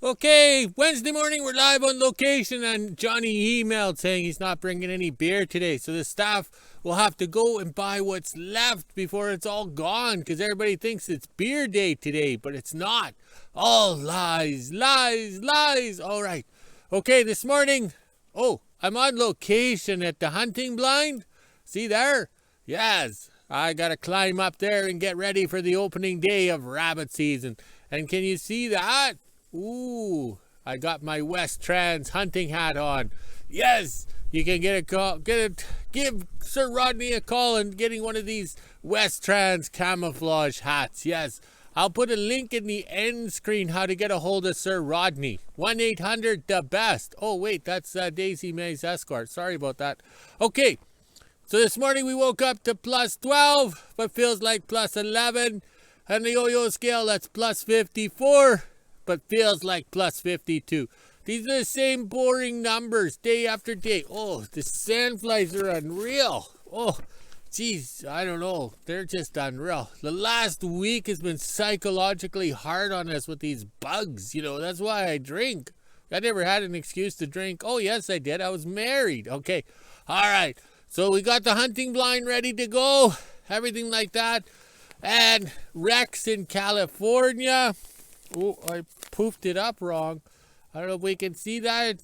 Okay, Wednesday morning we're live on location, and Johnny emailed saying he's not bringing any beer today, so the staff will have to go and buy what's left before it's all gone, because everybody thinks it's beer day today, but it's not. All lies, lies, lies. All right. Okay, this morning, I'm on location at the hunting blind. See there? Yes. I gotta climb up there and get ready for the opening day of rabbit season. And can you see that? Ooh, I got my West Trans hunting hat on. Yes, you can give Sir Rodney a call and getting one of these West Trans camouflage hats. Yes, I'll put a link in the end screen how to get a hold of Sir Rodney. 1-800-THE-BEST. Oh wait, that's Daisy May's escort. Sorry about that. Okay, so this morning we woke up to plus 12, but feels like plus 11. And the yo-yo scale, that's plus 54. But feels like plus 52. These are the same boring numbers day after day. Oh, the sandflies are unreal. Oh, geez, I don't know. They're just unreal. The last week has been psychologically hard on us with these bugs. You know, that's why I drink. I never had an excuse to drink. Oh, yes, I did. I was married. Okay. All right. So we got the hunting blind ready to go. Everything like that. And Rex in California. Oh, I poofed it up wrong. I don't know if we can see that.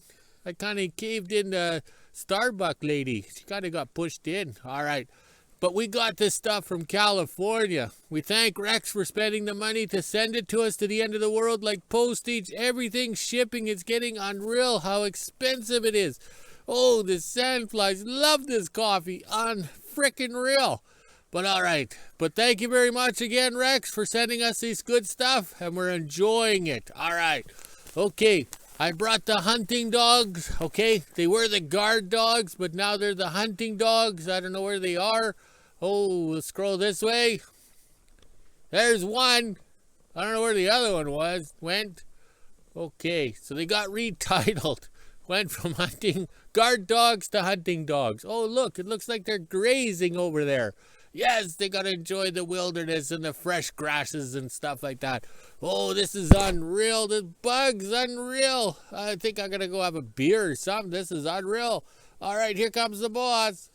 I kind of caved in the Starbucks lady. She kind of got pushed in. All right. But we got this stuff from California. We thank Rex for spending the money to send it to us to the end of the world, like postage, everything, shipping. It's getting unreal how expensive it is. Oh, the sandflies love this coffee. Unfrickin' real. But all right. But thank you very much again, Rex, for sending us this good stuff, and we're enjoying it. All right. Okay. I brought the hunting dogs. Okay. They were the guard dogs, but now they're the hunting dogs. I don't know where they are. Oh, we'll scroll this way. There's one. I don't know where the other one went. Okay. So they got retitled. Went from hunting guard dogs to hunting dogs. Oh, look. It looks like they're grazing over there. Yes, they gotta enjoy the wilderness and the fresh grasses and stuff like that. Oh, this is unreal. The bugs, unreal. I think I'm gonna go have a beer or something. This is unreal. All right, here comes the boss.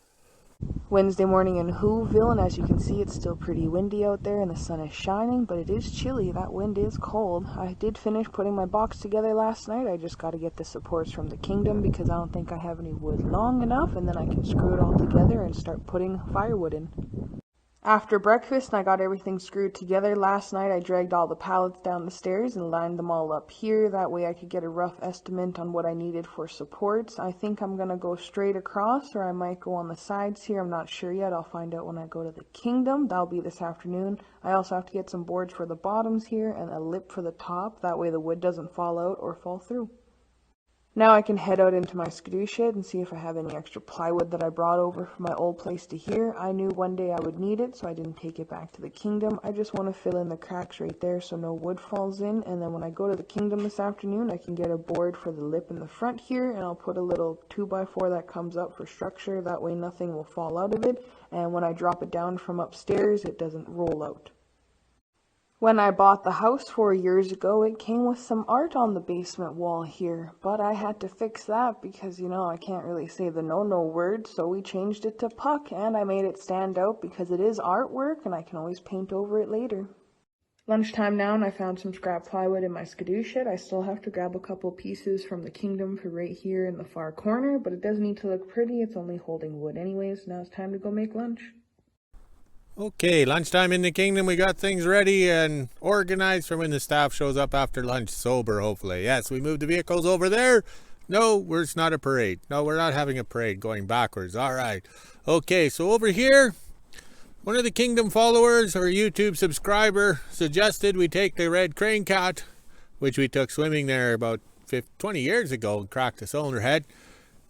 Wednesday morning in WHO-ville, and as you can see, it's still pretty windy out there and the sun is shining, but it is chilly. That wind is cold. I did finish putting my box together last night. I just got to get the supports from the kingdom because I don't think I have any wood long enough, and then I can screw it all together and start putting firewood in. After breakfast, and I got everything screwed together last night, I dragged all the pallets down the stairs and lined them all up here. That way I could get a rough estimate on what I needed for supports. I think I'm going to go straight across, or I might go on the sides here. I'm not sure yet. I'll find out when I go to the kingdom. That'll be this afternoon. I also have to get some boards for the bottoms here and a lip for the top. That way the wood doesn't fall out or fall through. Now I can head out into my skidoo shed and see if I have any extra plywood that I brought over from my old place to here. I knew one day I would need it, so I didn't take it back to the kingdom. I just want to fill in the cracks right there so no wood falls in, and then when I go to the kingdom this afternoon, I can get a board for the lip in the front here, and I'll put a little 2x4 that comes up for structure. That way nothing will fall out of it, and when I drop it down from upstairs, it doesn't roll out. When I bought the house 4 years ago, it came with some art on the basement wall here, but I had to fix that because, I can't really say the no-no word, so we changed it to puck, and I made it stand out because it is artwork, and I can always paint over it later. Lunchtime now, and I found some scrap plywood in my skidoo shed. I still have to grab a couple pieces from the kingdom for right here in the far corner, but it does need to look pretty. It's only holding wood anyways. Now it's time to go make lunch. Okay, lunchtime in the kingdom. We got things ready and organized for when the staff shows up after lunch, sober, hopefully. Yes, we moved the vehicles over there. No, it's not a parade. No, we're not having a parade going backwards. All right. Okay, so over here, one of the kingdom followers or YouTube subscriber suggested we take the red crane cat, which we took swimming there about 20 years ago and cracked the cylinder head.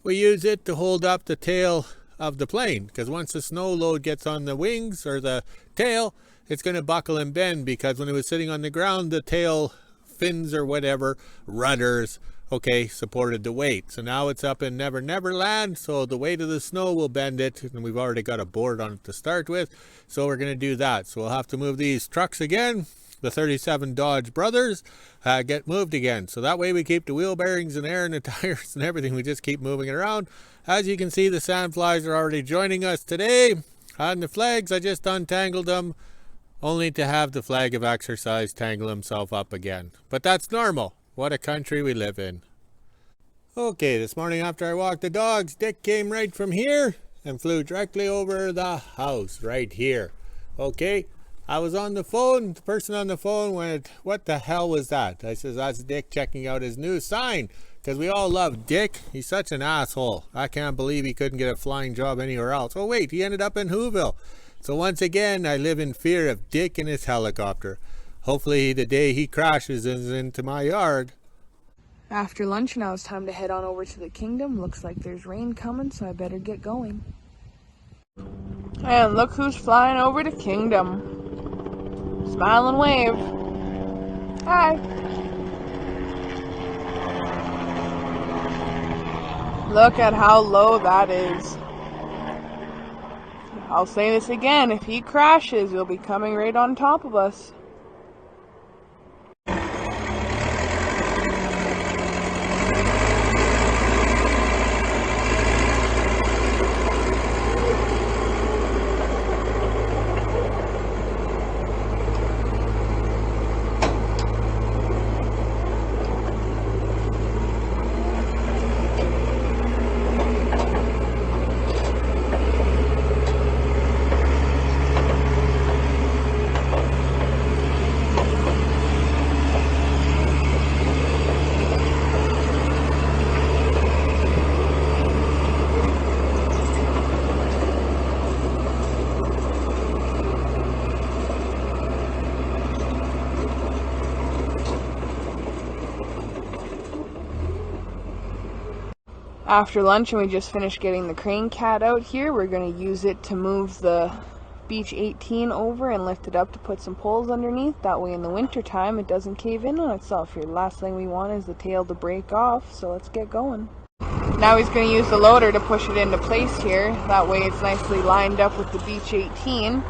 We use it to hold up the tail of the plane, because once the snow load gets on the wings or the tail, it's going to buckle and bend, because when it was sitting on the ground, the tail fins or whatever, rudders, supported the weight. So now it's up in Never Never Land, so the weight of the snow will bend it, and we've already got a board on it to start with, so we're going to do that. So we'll have to move these trucks again, the 37 Dodge Brothers get moved again. So that way we keep the wheel bearings and air and the tires and everything. We just keep moving it around. As you can see, the sandflies are already joining us today. On the flags, I just untangled them, only to have the flag of exercise tangle himself up again. But that's normal. What a country we live in. Okay, this morning after I walked the dogs, Dick came right from here and flew directly over the house right here. Okay, I was on the phone. The person on the phone went, "What the hell was that?" I says, "That's Dick checking out his new sign." Because we all love Dick. He's such an asshole. I can't believe he couldn't get a flying job anywhere else. Oh wait, he ended up in WHO-ville. So once again, I live in fear of Dick and his helicopter. Hopefully the day he crashes into my yard. After lunch, now it's time to head on over to the kingdom. Looks like there's rain coming, so I better get going. And look who's flying over to kingdom. Smile and wave. Hi. Look at how low that is. I'll say this again, if he crashes, he'll be coming right on top of us. After lunch, and we just finished getting the crane cat out here, we're going to use it to move the Beech 18 over and lift it up to put some poles underneath. That way in the winter time it doesn't cave in on itself here. The last thing we want is the tail to break off, so let's get going. Now he's going to use the loader to push it into place here. That way it's nicely lined up with the Beech 18.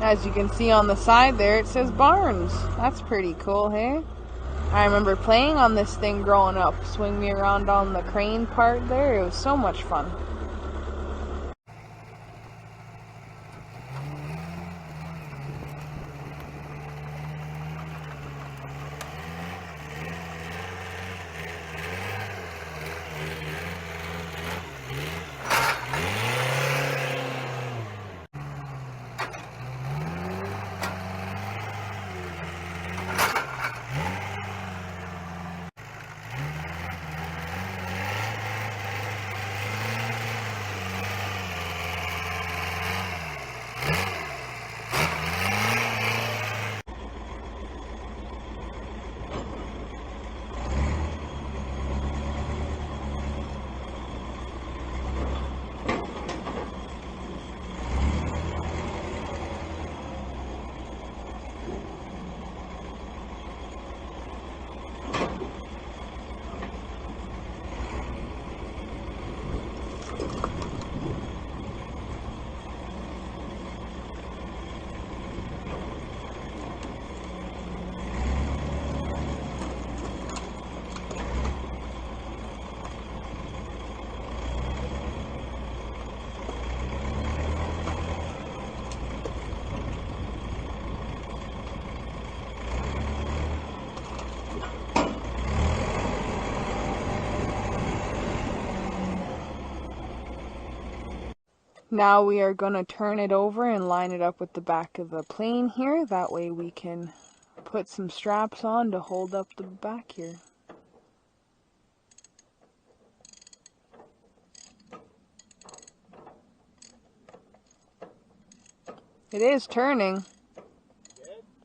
As you can see on the side there, it says Barnes. That's pretty cool, hey? I remember playing on this thing growing up. Swing me around on the crane part there. It was so much fun. Now we are going to turn it over and line it up with the back of the plane here. That way we can put some straps on to hold up the back here. It is turning.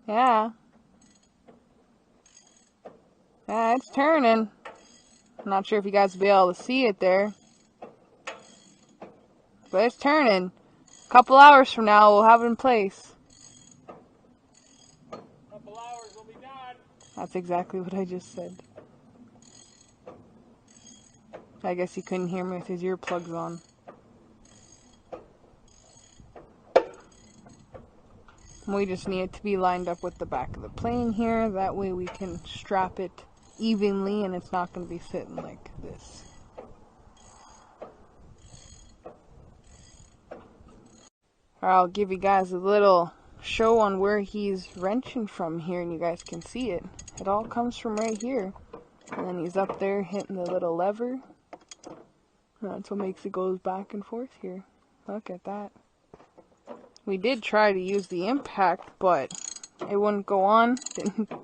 Yeah. Yeah, it's turning. I'm not sure if you guys will be able to see it there. But it's turning. A couple hours from now, we'll have it in place. Couple hours, we'll be done. That's exactly what I just said. I guess he couldn't hear me with his earplugs on. We just need it to be lined up with the back of the plane here. That way we can strap it evenly and it's not going to be sitting like this. I'll give you guys a little show on where he's wrenching from here, and you guys can see it. It all comes from right here. And then he's up there hitting the little lever. That's what makes it goes back and forth here. Look at that. We did try to use the impact, but it wouldn't go on.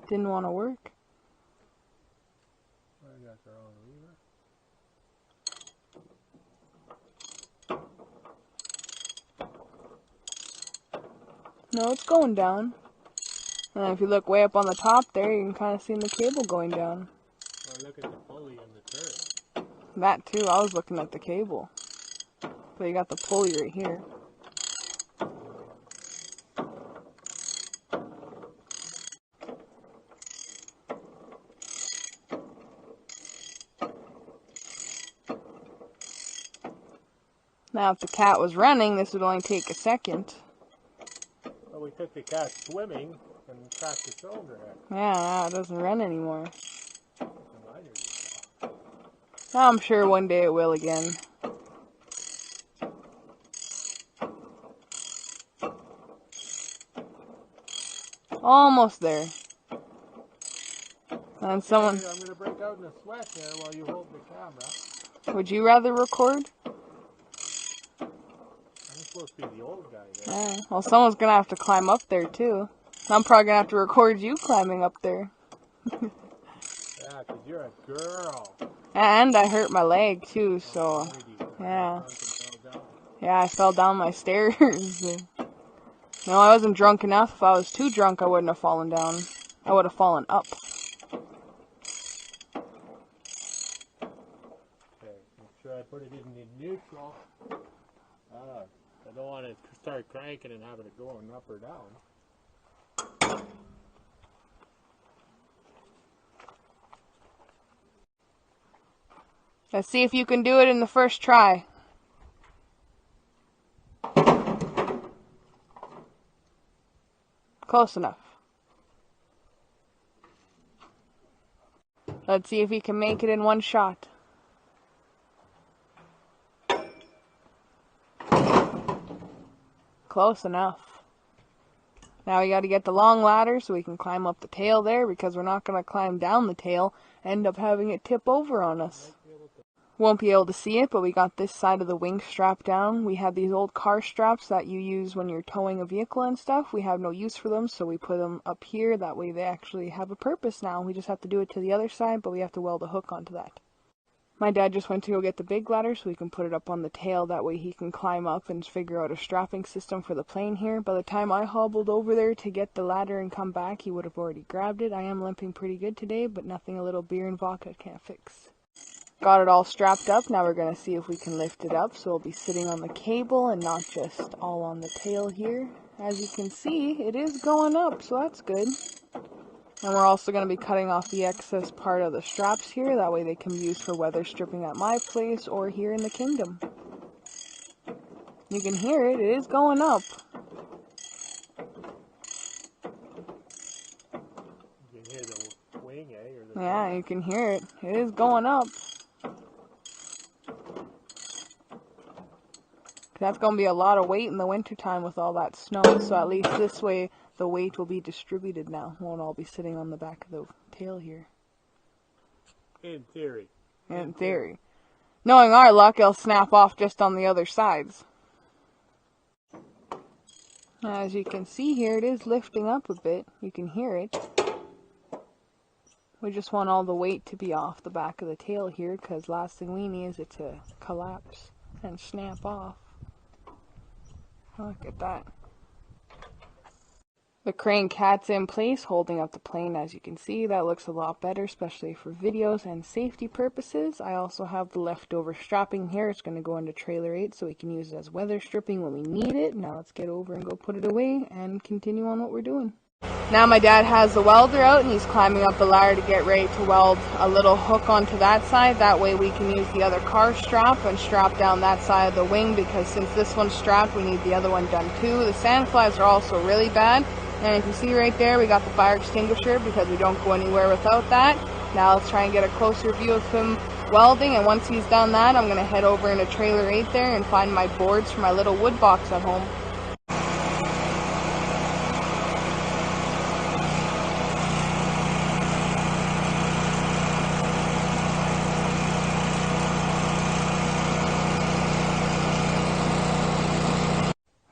Didn't want to work. I got the wrong lever. No, it's going down. And if you look way up on the top there, you can kind of see the cable going down. Or look at the pulley and the turret. That too, I was looking at the cable. But you got the pulley right here. Now if the cat was running, this would only take a second. Well, we took the cat swimming and cracked the cylinder head. Yeah, now it doesn't run anymore. I'm sure one day it will again. Almost there. And someone... I'm going to break out in a sweat here while you hold the camera. Would you rather record? I'm supposed to be the old guy there. Yeah. Well, someone's going to have to climb up there too. I'm probably going to have to record you climbing up there. Yeah, because you're a girl. And I hurt my leg too, so... Yeah. Yeah, I fell down my stairs. No, I wasn't drunk enough. If I was too drunk, I wouldn't have fallen down. I would have fallen up. Okay, make sure I put it in neutral. I don't want to start cranking and having it going up or down. Let's see if you can do it in the first try. Close enough. Let's see if you can make it in one shot. Close enough. Now we got to get the long ladder so we can climb up the tail there, because we're not going to climb down the tail, end up having it tip over on us. Won't be able to see it, but we got this side of the wing strapped down. We have these old car straps that you use when you're towing a vehicle and stuff. We have no use for them, so we put them up here. That way they actually have a purpose now. We just have to do it to the other side, but we have to weld a hook onto that. My dad just went to go get the big ladder so we can put it up on the tail. That way he can climb up and figure out a strapping system for the plane here. By the time I hobbled over there to get the ladder and come back, he would have already grabbed it. I am limping pretty good today, but nothing a little beer and vodka can't fix. Got it all strapped up. Now we're going to see if we can lift it up so it'll be sitting on the cable and not just all on the tail here. As you can see, it is going up, so that's good. And we're also going to be cutting off the excess part of the straps here. That way they can be used for weather stripping at my place or here in the kingdom. You can hear it. It is going up. You can hear the wing, eh? Yeah, you can hear it. It is going up. That's going to be a lot of weight in the wintertime with all that snow. So at least this way the weight will be distributed now. Won't all be sitting on the back of the tail here. In theory. In theory. Knowing our luck, it'll snap off just on the other sides. As you can see here, it is lifting up a bit. You can hear it. We just want all the weight to be off the back of the tail here, because last thing we need is it to collapse and snap off. Look at that. The crane cat's in place, holding up the plane. As you can see, that looks a lot better, especially for videos and safety purposes. I also have the leftover strapping here. It's going to go into trailer 8 so we can use it as weather stripping when we need it. Now let's get over and go put it away and continue on what we're doing. Now my dad has the welder out and he's climbing up the ladder to get ready to weld a little hook onto that side. That way we can use the other car strap and strap down that side of the wing, because since this one's strapped, we need the other one done too. The sandflies are also really bad. And if you see right there, we got the fire extinguisher because we don't go anywhere without that. Now let's try and get a closer view of him welding, and once he's done that, I'm going to head over into trailer 8 there and find my boards for my little wood box at home.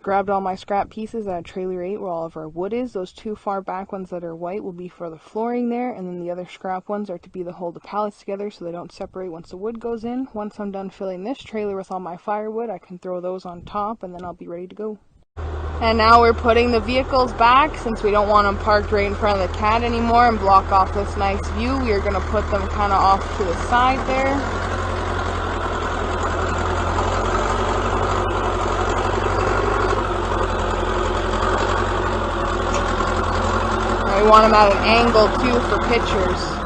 Grabbed all my scrap pieces out of trailer 8 where all of our wood is. Those two far back ones that are white will be for the flooring there, and then the other scrap ones are to be to hold the pallets together so they don't separate once the wood goes in. Once I'm done filling this trailer with all my firewood, I can throw those on top and then I'll be ready to go. And now we're putting the vehicles back since we don't want them parked right in front of the cat anymore and block off this nice view. We are going to put them kind of off to the side there. We want them at an angle too for pictures.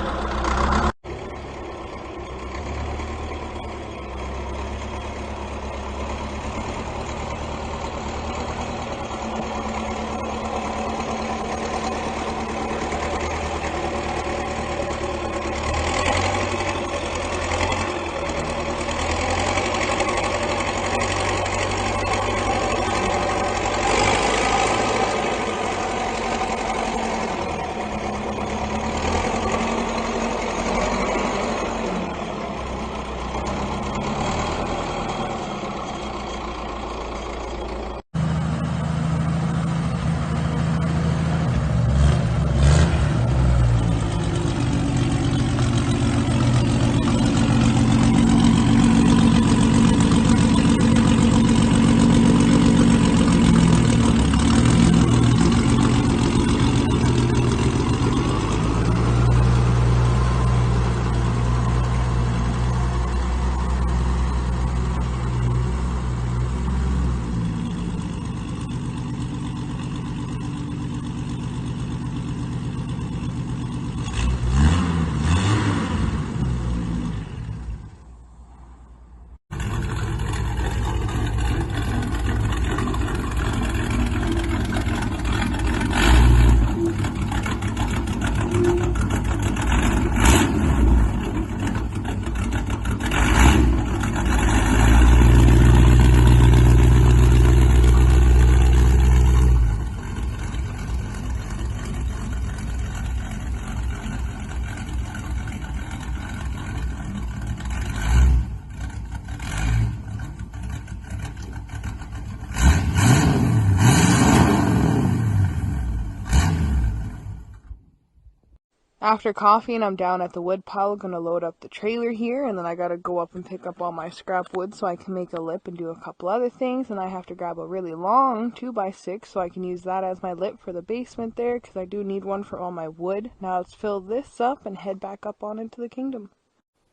After coffee and I'm down at the wood pile, gonna load up the trailer here, and then I gotta go up and pick up all my scrap wood so I can make a lip and do a couple other things. And I have to grab a really long 2x6 so I can use that as my lip for the basement there, because I do need one for all my wood. Now let's fill this up and head back up on into the kingdom.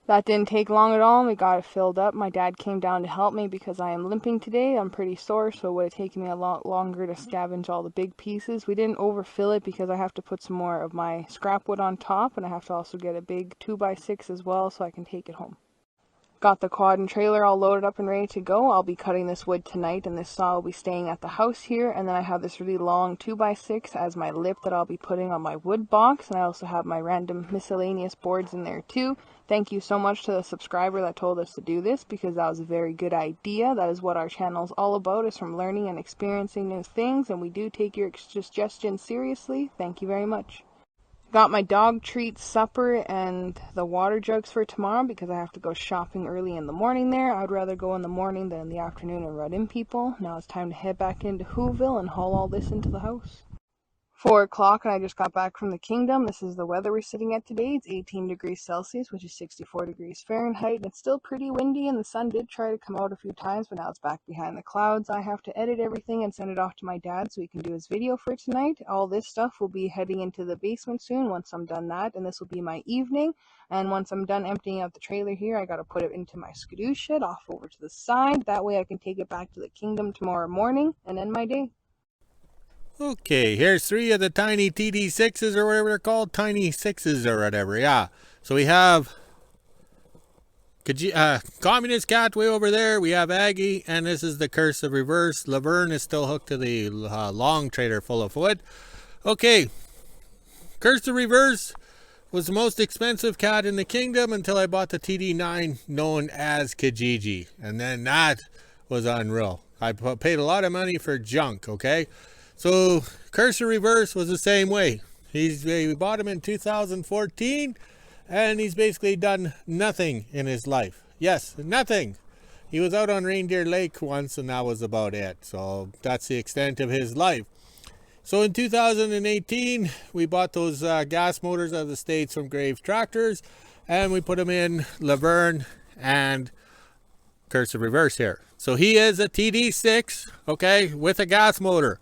That didn't take long at all, and we got it filled up. My dad came down to help me because I am limping today. I'm pretty sore, so it would have taken me a lot longer to scavenge all the big pieces. We didn't overfill it because I have to put some more of my scrap wood on top, and I have to also get a big 2x6 as well so I can take it home. Got the quad and trailer all loaded up and ready to go. I'll be cutting this wood tonight, and this saw will be staying at the house here. And then I have this really long 2x6 as my lip that I'll be putting on my wood box. And I also have my random miscellaneous boards in there too. Thank you so much to the subscriber that told us to do this, because that was a very good idea. That is what our channel is all about, is from learning and experiencing new things. And we do take your suggestions seriously. Thank you very much. Got my dog treats, supper, and the water jugs for tomorrow because I have to go shopping early in the morning there. I'd rather go in the morning than in the afternoon and run in people. Now it's time to head back into WHO-ville and haul all this into the house. 4 o'clock and I just got back from the kingdom. This is the weather we're sitting at today. It's 18 degrees Celsius, which is 64 degrees Fahrenheit. And it's still pretty windy, and the sun did try to come out a few times, but now it's back behind the clouds. I have to edit everything and send it off to my dad so he can do his video for tonight. All this stuff will be heading into the basement soon once I'm done that, and this will be my evening. And once I'm done emptying out the trailer here, I gotta put it into my skidoo shed off over to the side. That way I can take it back to the kingdom tomorrow morning and end my day. Okay, here's 3 of the tiny TD6s or whatever they're called. Tiny 6s or whatever, yeah. So we have Communist Cat way over there. We have Aggie, and this is the Curse of Reverse. Laverne is still hooked to the long trailer full of wood. Okay, Curse of Reverse was the most expensive cat in the kingdom until I bought the TD9 known as Kijiji. And then that was unreal. I paid a lot of money for junk, okay? So Curse of Reverse was the same way. We bought him in 2014, and he's basically done nothing in his life. Yes, nothing. He was out on Reindeer Lake once, and that was about it. So that's the extent of his life. So in 2018, we bought those gas motors out of the States from Graves Tractors, and we put them in Laverne and Curse of Reverse here. So he is a TD6, okay, with a gas motor,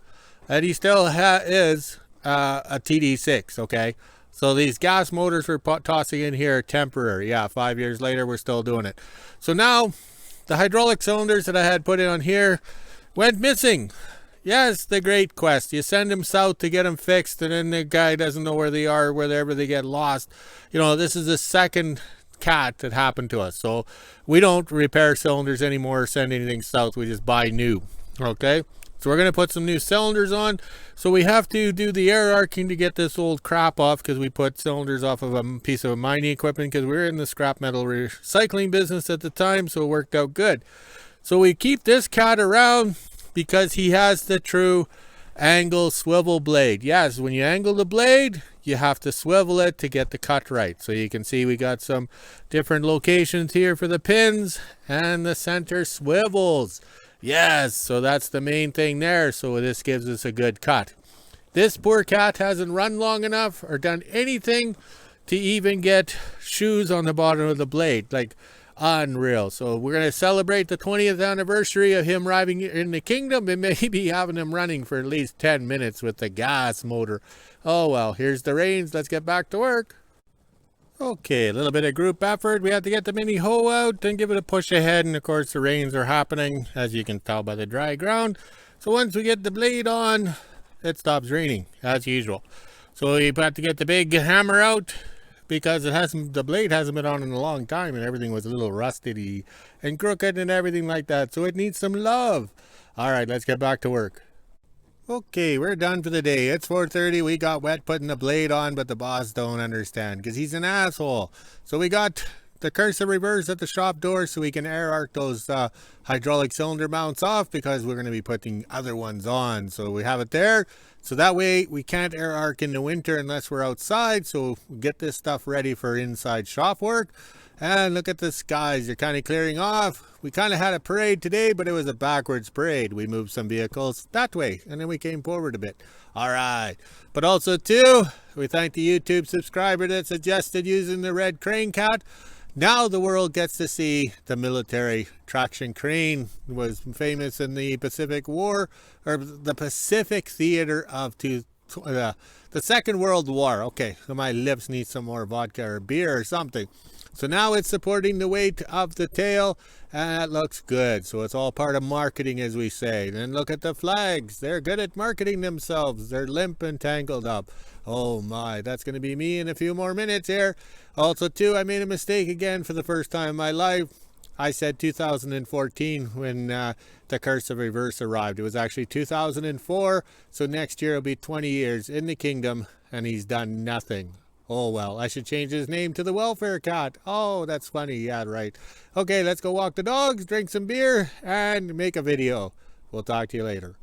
and he still is a TD6, okay. So these gas motors we're tossing in here are temporary. Yeah, 5 years later, we're still doing it. So now, the hydraulic cylinders that I had put in on here went missing. Yes, the great quest. You send them south to get them fixed, and then the guy doesn't know where they are, wherever they get lost. You know, this is the second cat that happened to us. So we don't repair cylinders anymore or send anything south. We just buy new. Okay? So we're going to put some new cylinders on. So we have to do the air arcing to get this old crap off, because we put cylinders off of a piece of mining equipment because we were in the scrap metal recycling business at the time, so it worked out good. So we keep this cat around because he has the true angle swivel blade. Yes, when you angle the blade, you have to swivel it to get the cut right. So you can see we got some different locations here for the pins, and the center swivels. Yes, so that's the main thing there. So this gives us a good cut. This poor cat hasn't run long enough or done anything to even get shoes on the bottom of the blade. Like, unreal. So we're going to celebrate the 20th anniversary of him arriving in the kingdom, and maybe having him running for at least 10 minutes with the gas motor. Oh well, here's the reins. Let's get back to work. Okay, a little bit of group effort. We have to get the mini hoe out and give it a push ahead, and of course the rains are happening, as you can tell by the dry ground. So once we get the blade on, it stops raining as usual. So we have to get the big hammer out, because the blade hasn't been on in a long time, and everything was a little rusty and crooked and everything like that. So it needs some love. All right, let's get back to work. Okay, we're done for the day. It's 4:30. We got wet putting the blade on, but the boss don't understand because he's an asshole. So we got the Curse of Reverse at the shop door so we can air arc those hydraulic cylinder mounts off, because we're going to be putting other ones on. So we have it there. So that way we can't air arc in the winter unless we're outside. So we'll get this stuff ready for inside shop work. And look at the skies. They're kind of clearing off. We kind of had a parade today, but it was a backwards parade. We moved some vehicles that way, and then we came forward a bit. All right. But also, too, we thank the YouTube subscriber that suggested using the red crane cat. Now the world gets to see the military traction crane. It was famous in the Pacific War, or the Pacific Theater of the Second World War. Okay, so my lips need some more vodka or beer or something. So now it's supporting the weight of the tail, and that looks good. So it's all part of marketing, as we say. Then look at the flags. They're good at marketing themselves. They're limp and tangled up. Oh my, that's going to be me in a few more minutes here. Also, too, I made a mistake again for the first time in my life. I said 2014 when the Curse of Reverse arrived. It was actually 2004. So next year it'll be 20 years in the kingdom, and he's done nothing. Oh well, I should change his name to the Welfare Cat. Oh, that's funny. Yeah, right. Okay, let's go walk the dogs, drink some beer, and make a video. We'll talk to you later.